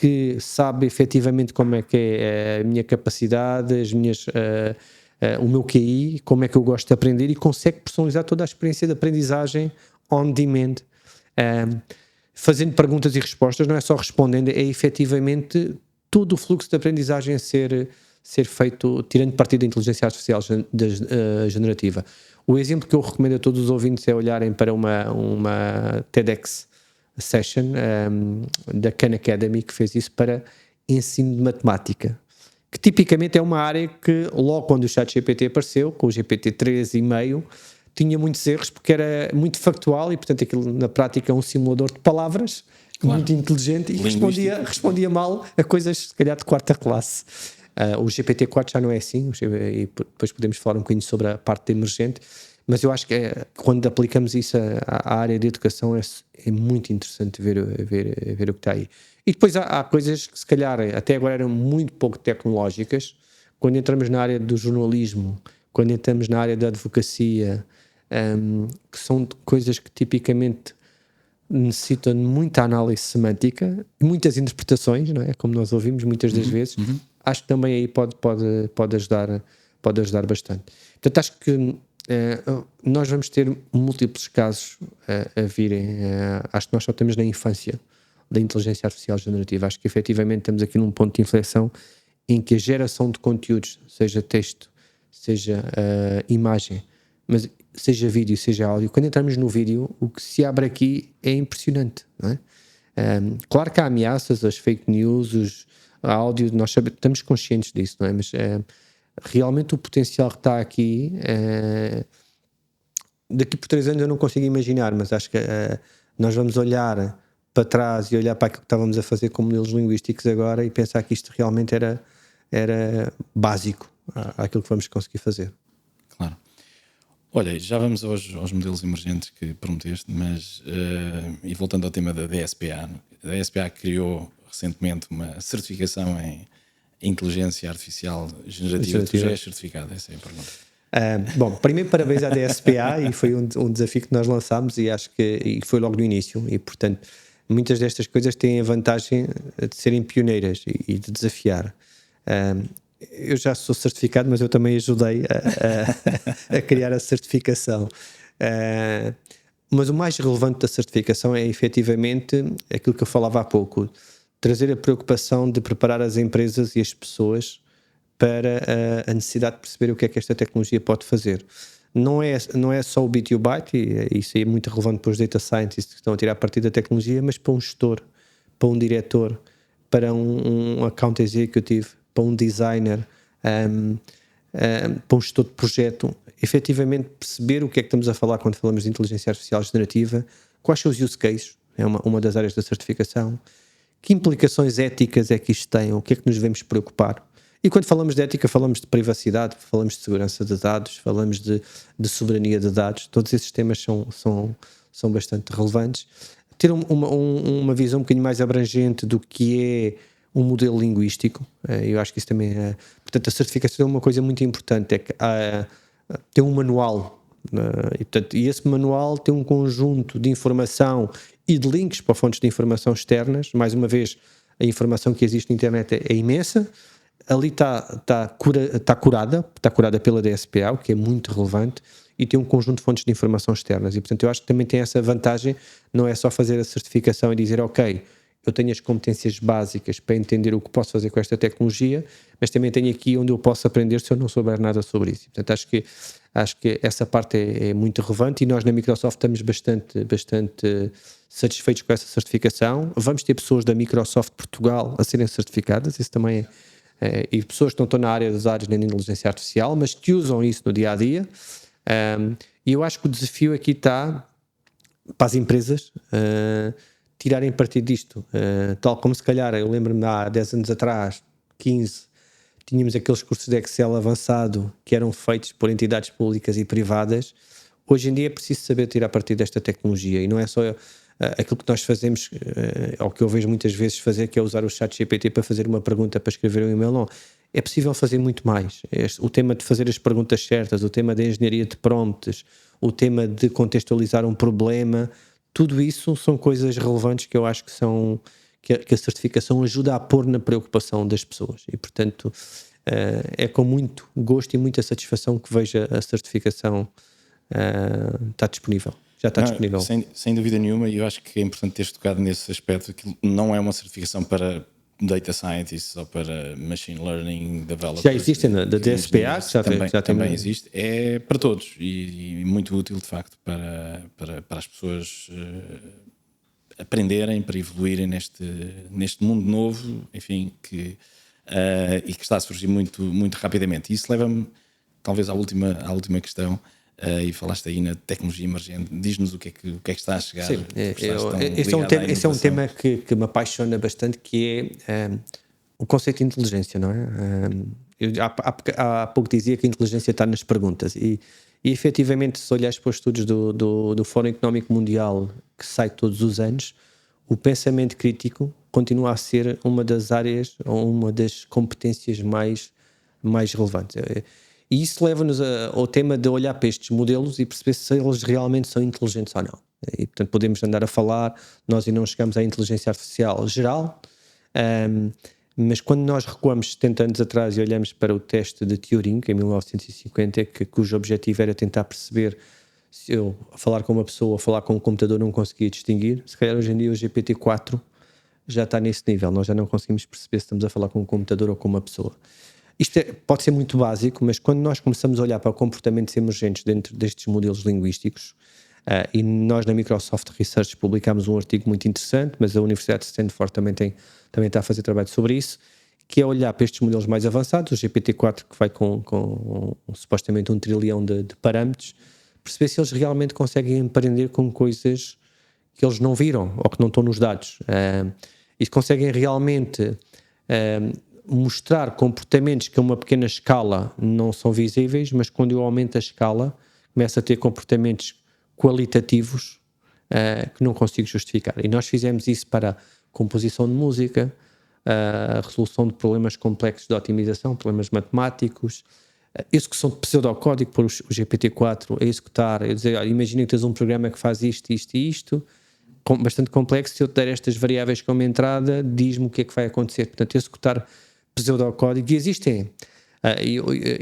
que sabe efetivamente como é que é a minha capacidade, o meu QI, como é que eu gosto de aprender, e consegue personalizar toda a experiência de aprendizagem on demand, fazendo perguntas e respostas, não é só respondendo, é efetivamente todo o fluxo de aprendizagem ser feito tirando partido da inteligência artificial generativa. O exemplo que eu recomendo a todos os ouvintes é olharem para uma TEDx session da Khan Academy, que fez isso para ensino de matemática, que tipicamente é uma área que logo quando o ChatGPT apareceu, com o GPT 3,5, tinha muitos erros porque era muito factual e portanto aquilo na prática é um simulador de palavras, claro, muito inteligente, e respondia mal a coisas se calhar de quarta classe. O GPT-4 já não é assim, e depois podemos falar um bocadinho sobre a parte emergente, mas eu acho que quando aplicamos isso à área de educação é muito interessante ver o que está aí. E depois há coisas que se calhar até agora eram muito pouco tecnológicas. Quando entramos na área do jornalismo, quando entramos na área da advocacia, que são coisas que tipicamente necessitam de muita análise semântica e muitas interpretações, não é? Como nós ouvimos muitas das vezes, acho que também aí pode ajudar bastante. Portanto, acho que nós vamos ter múltiplos casos a virem. Acho que nós só temos na infância da inteligência artificial generativa. Acho que efetivamente estamos aqui num ponto de inflexão em que a geração de conteúdos, seja texto, seja imagem, mas seja vídeo, seja áudio, quando entramos no vídeo, o que se abre aqui é impressionante, não é? Claro que há ameaças, as fake news, a áudio, nós estamos conscientes disso, não é? Mas realmente o potencial que está aqui, daqui por 3 anos eu não consigo imaginar, mas acho que nós vamos olhar para trás e olhar para aquilo que estávamos a fazer com modelos linguísticos agora e pensar que isto realmente era básico àquilo que vamos conseguir fazer. Claro. Olha, já vamos aos modelos emergentes que prometeste, mas e voltando ao tema da DSPA, a DSPA criou recentemente uma certificação em inteligência artificial generativa. Tu já és certificado? Essa é a pergunta. Bom, primeiro parabéns à DSPA, e foi um desafio que nós lançámos e acho que foi logo no início, e portanto muitas destas coisas têm a vantagem de serem pioneiras e de desafiar. Eu já sou certificado, mas eu também ajudei a criar a certificação. Mas o mais relevante da certificação é efetivamente aquilo que eu falava há pouco, trazer a preocupação de preparar as empresas e as pessoas para a necessidade de perceber o que é que esta tecnologia pode fazer. Não é só o bit e o byte, e isso é muito relevante para os data scientists que estão a tirar partido da tecnologia, mas para um gestor, para um diretor, para um account executive, para um designer, para um gestor de projeto, efetivamente perceber o que é que estamos a falar quando falamos de inteligência artificial generativa, quais são os use cases, é uma das áreas da certificação, que implicações éticas é que isto tem, o que é que nos devemos preocupar. E quando falamos de ética, falamos de privacidade, falamos de segurança de dados, falamos de soberania de dados. Todos esses temas são bastante relevantes. Ter uma visão um bocadinho mais abrangente do que é um modelo linguístico. Eu acho que isso também é... Portanto, a certificação é uma coisa muito importante, é que tem um manual. E esse manual tem um conjunto de informação e de links para fontes de informação externas. Mais uma vez, a informação que existe na internet é imensa. Ali está curada pela DSPA, o que é muito relevante, e tem um conjunto de fontes de informação externas. E, portanto, eu acho que também tem essa vantagem, não é só fazer a certificação e dizer, ok, eu tenho as competências básicas para entender o que posso fazer com esta tecnologia, mas também tenho aqui onde eu posso aprender se eu não souber nada sobre isso. Portanto, acho que essa parte é muito relevante, e nós na Microsoft estamos bastante satisfeitos com essa certificação. Vamos ter pessoas da Microsoft Portugal a serem certificadas, isso também e pessoas que não estão na área das áreas da inteligência artificial, mas que usam isso no dia a dia. E eu acho que o desafio aqui está para as empresas tirarem partido disto. Tal como se calhar, eu lembro-me há 10 anos atrás, 15, tínhamos aqueles cursos de Excel avançado que eram feitos por entidades públicas e privadas. Hoje em dia é preciso saber tirar partido desta tecnologia, e não é só aquilo que nós fazemos, ou que eu vejo muitas vezes fazer, que é usar o ChatGPT para fazer uma pergunta, para escrever um e-mail. Não, é possível fazer muito mais. O tema de fazer as perguntas certas, o tema da engenharia de prompts, o tema de contextualizar um problema, tudo isso são coisas relevantes que eu acho que a certificação ajuda a pôr na preocupação das pessoas. E, portanto, é com muito gosto e muita satisfação que vejo a certificação está disponível. Já está disponível. Sem dúvida nenhuma, e eu acho que é importante teres tocado nesse aspecto, que não é uma certificação para data scientists ou para machine learning developers. Já existem da DSPA, também existe. É para todos, e muito útil, de facto, para as pessoas aprenderem, para evoluírem neste mundo novo, enfim, e que está a surgir muito, muito rapidamente. E isso leva-me, talvez, à última questão. E falaste aí na tecnologia emergente. Diz-nos o que é que está a chegar. Sim, esse é um tema que me apaixona bastante, que é o conceito de inteligência, não é? Eu há pouco dizia que a inteligência está nas perguntas, e efetivamente, se olhares para os estudos do Fórum Económico Mundial, que sai todos os anos, o pensamento crítico continua a ser uma das áreas, ou uma das competências mais relevantes. E isso leva-nos ao tema de olhar para estes modelos e perceber se eles realmente são inteligentes ou não. E, portanto, podemos andar a falar, nós ainda não chegamos à inteligência artificial geral, mas quando nós recuamos 70 anos atrás e olhamos para o teste de Turing, em 1950, cujo objetivo era tentar perceber se eu, a falar com uma pessoa ou falar com um computador, não conseguia distinguir, se calhar hoje em dia o GPT-4 já está nesse nível. Nós já não conseguimos perceber se estamos a falar com um computador ou com uma pessoa. Isto pode ser muito básico, mas quando nós começamos a olhar para comportamentos emergentes dentro destes modelos linguísticos, e nós na Microsoft Research publicámos um artigo muito interessante, mas a Universidade de Stanford também está a fazer trabalho sobre isso, que é olhar para estes modelos mais avançados, o GPT-4, que vai com supostamente 1 trilhão de parâmetros, perceber se eles realmente conseguem aprender com coisas que eles não viram ou que não estão nos dados, e se conseguem realmente mostrar comportamentos que a uma pequena escala não são visíveis, mas quando eu aumento a escala começo a ter comportamentos qualitativos que não consigo justificar. E nós fizemos isso para composição de música, a resolução de problemas complexos de otimização, problemas matemáticos, execução de pseudocódigo por o GPT-4 a executar, a dizer, imagina que tens um programa que faz isto, isto e isto, bastante complexo. Se eu te der estas variáveis como entrada, diz-me o que é que vai acontecer. Portanto, executar pseudocódigo. E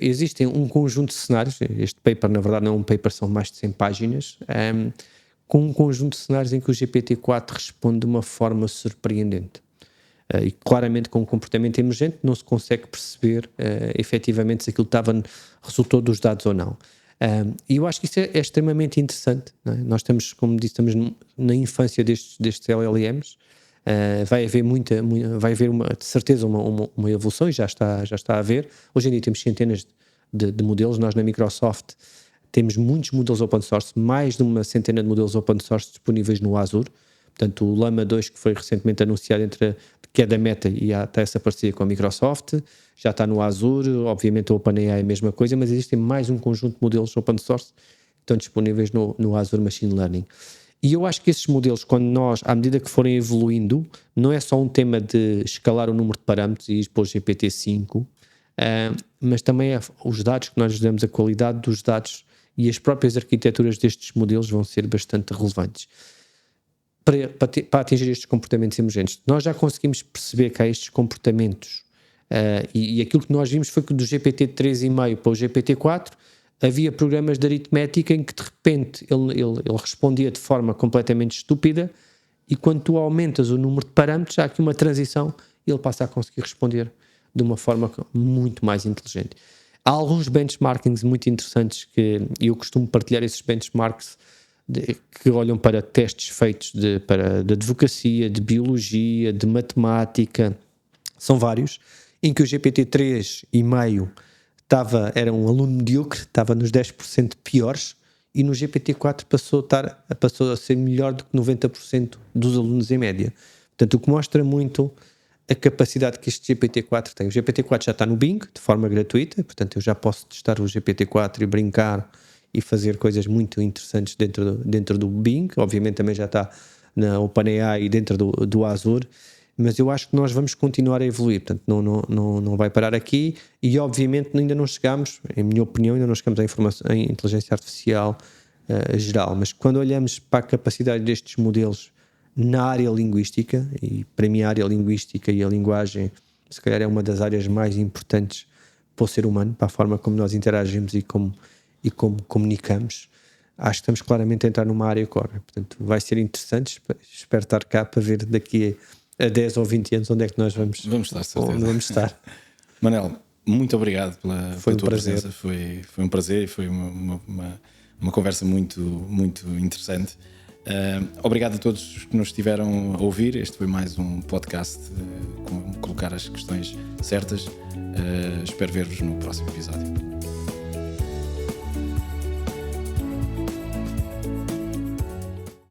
existem um conjunto de cenários. Este paper, na verdade, não é um paper, são mais de 100 páginas, com um conjunto de cenários em que o GPT-4 responde de uma forma surpreendente. E claramente com um comportamento emergente não se consegue perceber efetivamente se aquilo resultou dos dados ou não. E eu acho que isso é extremamente interessante, não é? Nós estamos, como disse, estamos na infância destes LLMs. Vai haver de certeza uma evolução, e já está a haver. Hoje em dia temos centenas de modelos. Nós na Microsoft temos muitos modelos open source, mais de uma centena de modelos open source disponíveis no Azure. Portanto, o Llama 2, que foi recentemente anunciado, que é da Meta, e há até essa parceria com a Microsoft, já está no Azure. Obviamente o OpenAI é a mesma coisa, mas existem mais um conjunto de modelos open source que estão disponíveis no Azure Machine Learning. E eu acho que esses modelos, quando nós, à medida que forem evoluindo, não é só um tema de escalar o número de parâmetros e expor GPT-5, mas também os dados que nós lhes damos, a qualidade dos dados e as próprias arquiteturas destes modelos vão ser bastante relevantes para atingir estes comportamentos emergentes. Nós já conseguimos perceber que há estes comportamentos, e aquilo que nós vimos foi que do GPT 3,5 para o GPT 4 havia programas de aritmética em que de repente ele respondia de forma completamente estúpida, e quando tu aumentas o número de parâmetros, há aqui uma transição e ele passa a conseguir responder de uma forma muito mais inteligente. Há alguns benchmarkings muito interessantes e eu costumo partilhar esses benchmarks que olham para testes feitos de advocacia, de biologia, de matemática. São vários, em que o GPT 3,5 era um aluno medíocre, estava nos 10% piores, e no GPT-4 passou a ser melhor do que 90% dos alunos em média. Portanto, o que mostra muito a capacidade que este GPT-4 tem. O GPT-4 já está no Bing, de forma gratuita, portanto eu já posso testar o GPT-4 e brincar e fazer coisas muito interessantes dentro do Bing. Obviamente também já está na OpenAI e dentro do Azure, mas eu acho que nós vamos continuar a evoluir, portanto não vai parar aqui, e obviamente ainda não chegamos, em minha opinião, à inteligência artificial geral, mas quando olhamos para a capacidade destes modelos na área linguística, e para mim a área linguística e a linguagem se calhar é uma das áreas mais importantes para o ser humano, para a forma como nós interagimos e como comunicamos, acho que estamos claramente a entrar numa área core. Portanto, vai ser interessante, espero estar cá para ver daqui a 10 ou 20 anos onde é que nós vamos estar, certeza. Onde vamos estar. Manel, muito obrigado pela tua prazer. presença, foi um prazer e foi uma conversa muito, muito interessante. Obrigado a todos que nos estiveram a ouvir. Este foi mais um podcast com colocar as questões certas. Espero ver-vos no próximo episódio.